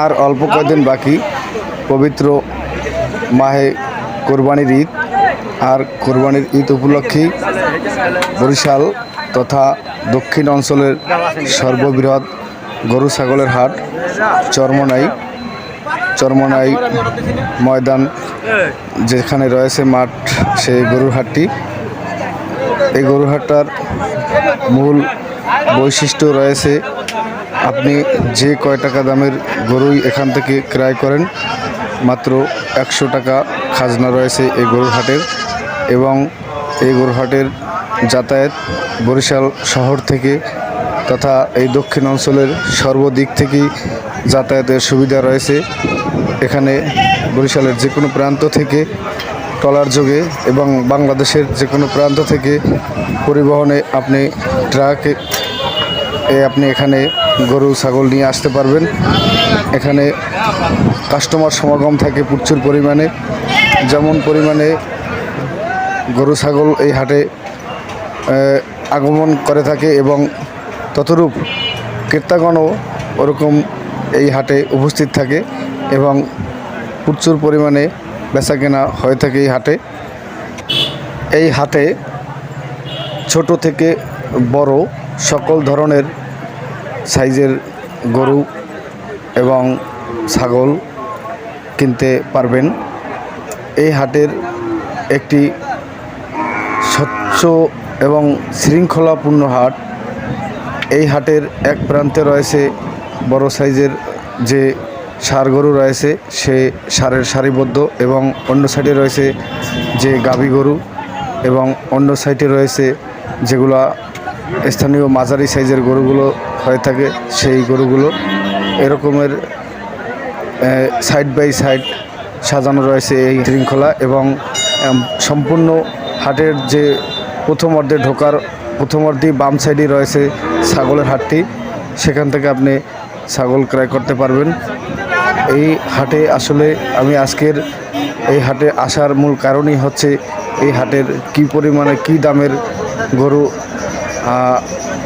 আর অল্প কয়েকদিন বাকি পবিত্র মাহে কোরবানির ঈদ। আর কোরবানির ঈদ উপলক্ষেই বরিশাল তথা দক্ষিণ অঞ্চলের সর্ববৃহৎ গরু ছাগলের হাট চরমনাই ময়দান যেখানে রয়েছে মাঠ, সেই গরুর হাটটি। এই গরুর হাটটার মূল বৈশিষ্ট্য রয়েছে, আপনি যে কয় টাকা দামের গরুই এখান থেকে ক্রয় করেন মাত্র 100 টাকা খাজনা রয়েছে এই গরুর হাটের। এবং এই গরুর হাটের যাতায়াত বরিশাল শহর থেকে তথা এই দক্ষিণ অঞ্চলের সর্বদিক থেকেই যাতায়াতের সুবিধা রয়েছে। এখানে বরিশালের যে কোনো প্রান্ত থেকে ট্রলার যোগে এবং বাংলাদেশের যে কোনো প্রান্ত থেকে পরিবহনে আপনি ট্রাকে আপনি এখানে গরু ছাগল নিয়ে আসতে পারবেন। এখানে কাস্টমার সমাগম থাকে প্রচুর পরিমাণে, যেমন পরিমাণে গরু ছাগল এই হাটে আগমন করে থাকে এবং ততরূপ ক্রেতাগণও ওরকম এই হাটে উপস্থিত থাকে এবং প্রচুর পরিমাণে বেচাকেনা হয়ে থাকে এই হাটে ছোট থেকে বড় সকল ধরনের সাইজের গরু এবং ছাগল কিনতে পারবেন। এই হাটের একটি স্বচ্ছ এবং শৃঙ্খলাপূর্ণ হাট। এই হাটের এক প্রান্তে রয়েছে বড় সাইজের যে ষাঁড় গরু রয়েছে, সে ষাঁড়ের সারিবদ্ধ, এবং অন্য সাইডে রয়েছে যে গাভী গরু, এবং অন্য সাইডে রয়েছে যেগুলা স্থানীয় মাঝারি সাইজের গরুগুলো হয়ে থাকে, সেই গরুগুলো এরকমের সাইড বাই সাইড সাজানো রয়েছে এই শৃঙ্খলা। এবং সম্পূর্ণ হাটের যে প্রথম অর্ধে বাম সাইডে রয়েছে ছাগলের হাটটি, সেখান থেকে আপনি ছাগল ক্রয় করতে পারবেন। এই হাটে আসলে আমি আজকের এই হাটে আসার মূল কারণই হচ্ছে এই হাটের কি পরিমাণে কি দামের গরু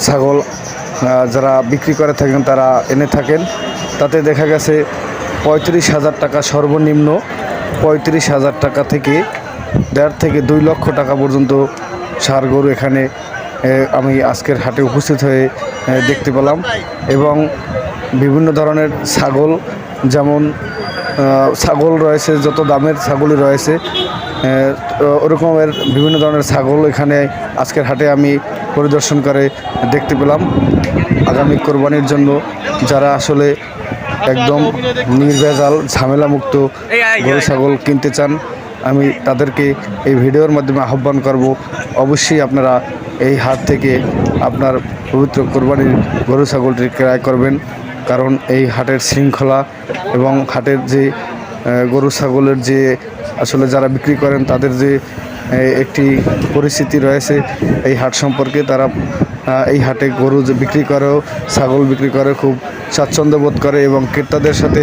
ছাগল যারা বিক্রি করে থাকেন তারা এনে থাকেন। তাতে দেখা গেছে 35,000 টাকা সর্বনিম্ন, 35,000 টাকা থেকে 1.5 থেকে 2 লক্ষ টাকা পর্যন্ত ষাঁড় গরু এখানে আমি আজকের হাটে উপস্থিত হয়ে দেখতে পেলাম। এবং বিভিন্ন ধরনের ছাগল, যেমন ছাগল রয়েছে, যত দামের ছাগলই রয়েছে ওরকমের বিভিন্ন ধরনের ছাগল এখানে আজকের হাটে আমি পরিদর্শন করে দেখতে পেলাম। আগামী কোরবানির জন্য যারা আসলে একদম নির্ভেজাল ঝামেলামুক্ত গরু ছাগল কিনতে চান, আমি তাদেরকে এই ভিডিওর মাধ্যমে আহ্বান করব, অবশ্যই আপনারা এই হাট থেকে আপনার পবিত্র কোরবানির গরু ছাগলটি ক্রয় করবেন। কারণ এই হাটের শৃঙ্খলা এবং হাটের যে গরু ছাগলের যে আসলে যারা বিক্রি করেন তাদের যে একটি পরিস্থিতি রয়েছে এই হাট সম্পর্কে, তারা এই হাটে গরু যে বিক্রি করেও ছাগল বিক্রি করে খুব স্বাচ্ছন্দ্য বোধ করে। এবং ক্রেতাদের সাথে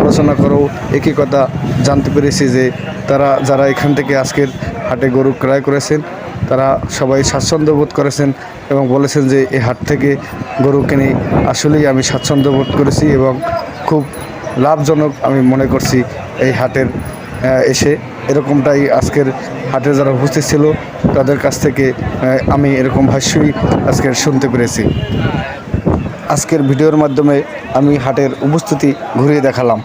আলোচনা করেও একই কথা জানতে পেরেছি যে তারা যারা এখান থেকে আজকের হাটে গরু ক্রয় করেছেন তারা সবাই স্বাচ্ছন্দ্য বোধ করেছেন এবং বলেছেন যে এই হাট থেকে গরু কিনে আসলেই আমি স্বাচ্ছন্দ্য বোধ করেছি এবং খুব লাভজনক আমি মনে করছি এই হাটের এসে। এরকমটাই আজকের হাটে যারা উপস্থিত ছিল তাদের কাছ থেকে আমি এরকম ভাষ্যই আজকের শুনতে পেরেছি। আজকের ভিডিওর মাধ্যমে আমি হাটের উপস্থিতি ঘুরিয়ে দেখালাম।